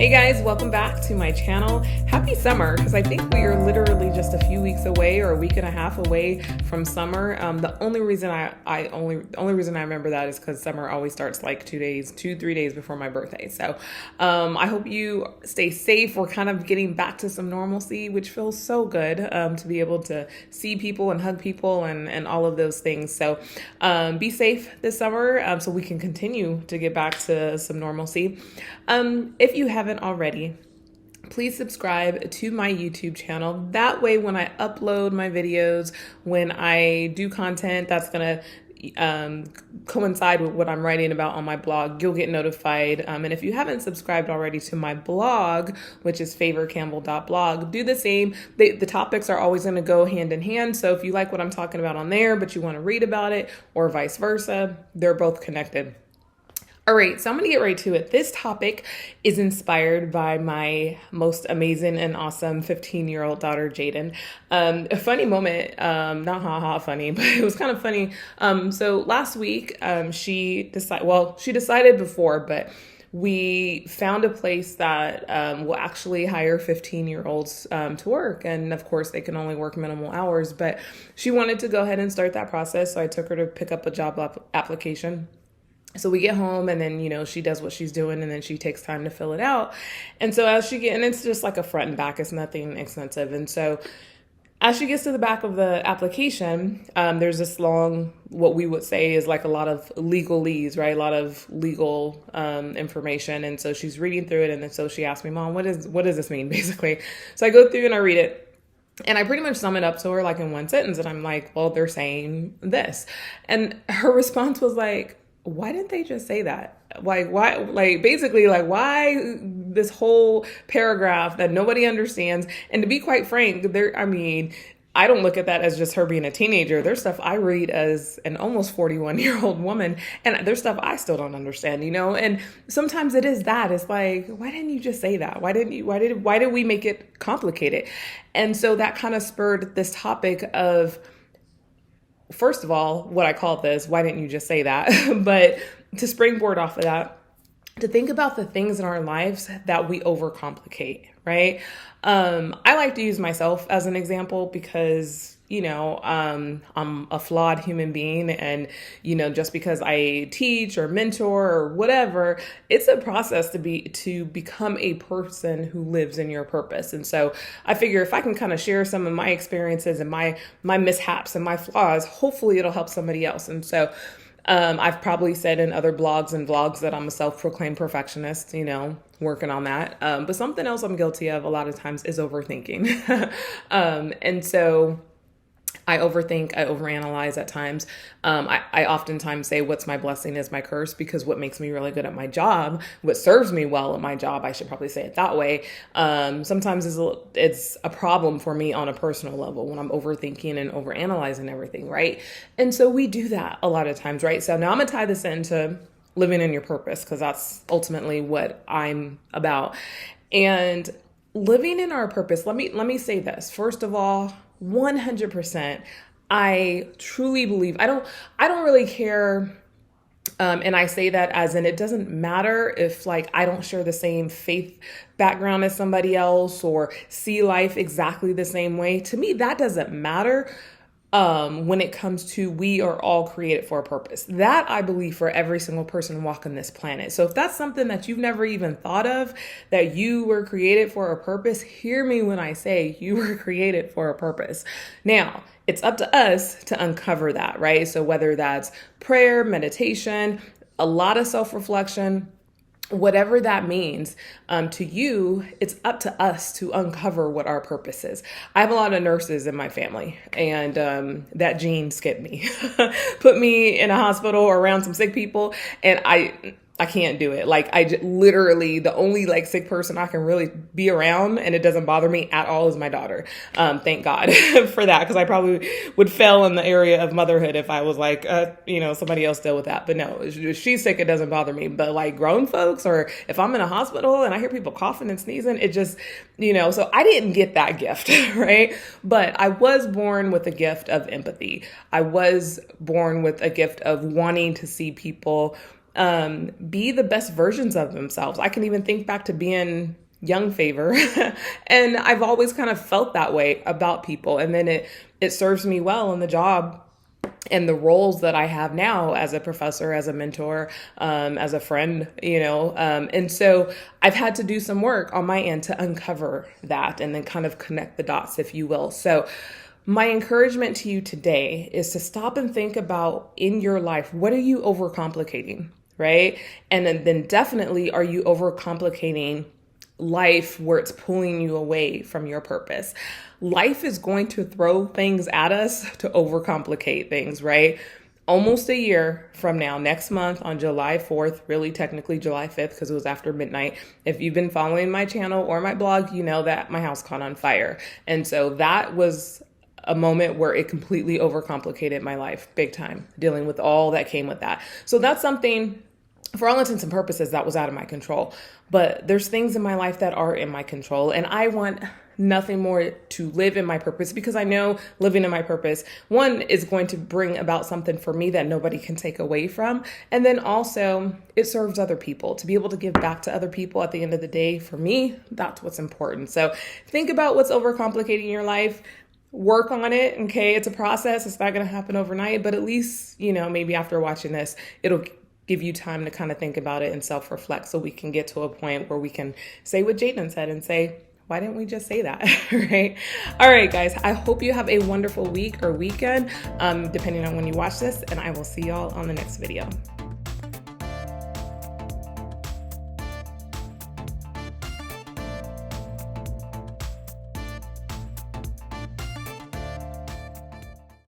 Hey guys, welcome back to my channel. Happy summer, because I think we are literally just a few weeks away or a week and a half away from summer. The only reason I remember that is because summer always starts like 3 days before my birthday. So I hope you stay safe. We're kind of getting back to some normalcy, which feels so good to be able to see people and hug people and all of those things. So be safe this summer so we can continue to get back to some normalcy. If you haven't already, please subscribe to my YouTube channel. That way, when I upload my videos, when I do content that's going to coincide with what I'm writing about on my blog, you'll get notified. And if you haven't subscribed already to my blog, which is favorcampbell.blog, do the same. The topics are always going to go hand in hand. So if you like what I'm talking about on there, but you want to read about it or vice versa, they're both connected. All right, so I'm going to get right to it. This topic is inspired by my most amazing and awesome 15-year-old daughter, Jaden. A funny moment, not funny, but it was kind of funny. So last week, she decided before, but we found a place that will actually hire 15-year-olds to work. And of course, they can only work minimal hours, but she wanted to go ahead and start that process. So I took her to pick up a job application. So we get home and then, she does what she's doing and then she takes time to fill it out. And so and it's just like a front and back, it's nothing extensive. And so as she gets to the back of the application, there's this long, what we would say is like a lot of legalese, right? A lot of legal information. And so she's reading through it. And then so she asked me, Mom, what does this mean, basically? So I go through and I read it. And I pretty much sum it up to her like in one sentence. And I'm like, well, they're saying this. And her response was like, why didn't they just say that? Why this whole paragraph that nobody understands? And to be quite frank, I don't look at that as just her being a teenager. There's stuff I read as an almost 41-year-old woman, and there's stuff I still don't understand, And sometimes it is that. It's like, why didn't you just say that? Why did we make it complicated? And so that kind of spurred this topic of, first of all, what I call this, why didn't you just say that? But to springboard off of that, to think about the things in our lives that we overcomplicate, right? I like to use myself as an example because, I'm a flawed human being and, just because I teach or mentor or whatever, it's a process to become a person who lives in your purpose. And so I figure if I can kind of share some of my experiences and my mishaps and my flaws, hopefully it'll help somebody else. And so I've probably said in other blogs and vlogs that I'm a self-proclaimed perfectionist, working on that. But something else I'm guilty of a lot of times is overthinking. And so I overthink, I overanalyze at times. I oftentimes say what's my blessing is my curse, because what makes me really good at my job, what serves me well at my job, I should probably say it that way, sometimes it's a problem for me on a personal level when I'm overthinking and overanalyzing everything, right? And so we do that a lot of times, right? So now I'm going to tie this into living in your purpose, because that's ultimately what I'm about. And living in our purpose, let me say this. First of all, 100%. I truly believe, I don't really care. And I say that as in, it doesn't matter if I don't share the same faith background as somebody else or see life exactly the same way. To me, that doesn't matter. When it comes to, we are all created for a purpose. That I believe for every single person walking this planet. So if that's something that you've never even thought of, that you were created for a purpose, hear me when I say you were created for a purpose. Now, it's up to us to uncover that, right? So whether that's prayer, meditation, a lot of self-reflection, whatever that means to you, it's up to us to uncover what our purpose is. I have a lot of nurses in my family, and that gene skipped me, put me in a hospital or around some sick people, and I can't do it. Literally the only sick person I can really be around and it doesn't bother me at all is my daughter. Thank God for that, because I probably would fail in the area of motherhood if I was somebody else deal with that. But no, if she's sick, it doesn't bother me. But grown folks, or if I'm in a hospital and I hear people coughing and sneezing, it just, so I didn't get that gift, right? But I was born with a gift of empathy. I was born with a gift of wanting to see people be the best versions of themselves. I can even think back to being young Favor and I've always kind of felt that way about people. And then it serves me well in the job and the roles that I have now as a professor, as a mentor, as a friend, and so I've had to do some work on my end to uncover that and then kind of connect the dots, if you will. So my encouragement to you today is to stop and think about in your life, what are you overcomplicating, right? And then definitely, are you overcomplicating life where it's pulling you away from your purpose? Life is going to throw things at us to overcomplicate things, right? Almost a year from now, next month on July 4th, really technically July 5th, because it was after midnight. If you've been following my channel or my blog, you know that my house caught on fire. And so that was a moment where it completely overcomplicated my life big time, dealing with all that came with that. So that's something, for all intents and purposes, that was out of my control. But there's things in my life that are in my control. And I want nothing more to live in my purpose, because I know living in my purpose, one, is going to bring about something for me that nobody can take away from. And then also it serves other people. To be able to give back to other people at the end of the day, for me, that's what's important. So think about what's overcomplicating your life. Work on it. Okay. It's a process. It's not going to happen overnight, but at least, maybe after watching this, it'll give you time to kind of think about it and self-reflect, so we can get to a point where we can say what Jaden said and say, why didn't we just say that? Right? All right, guys, I hope you have a wonderful week or weekend, depending on when you watch this, and I will see y'all on the next video.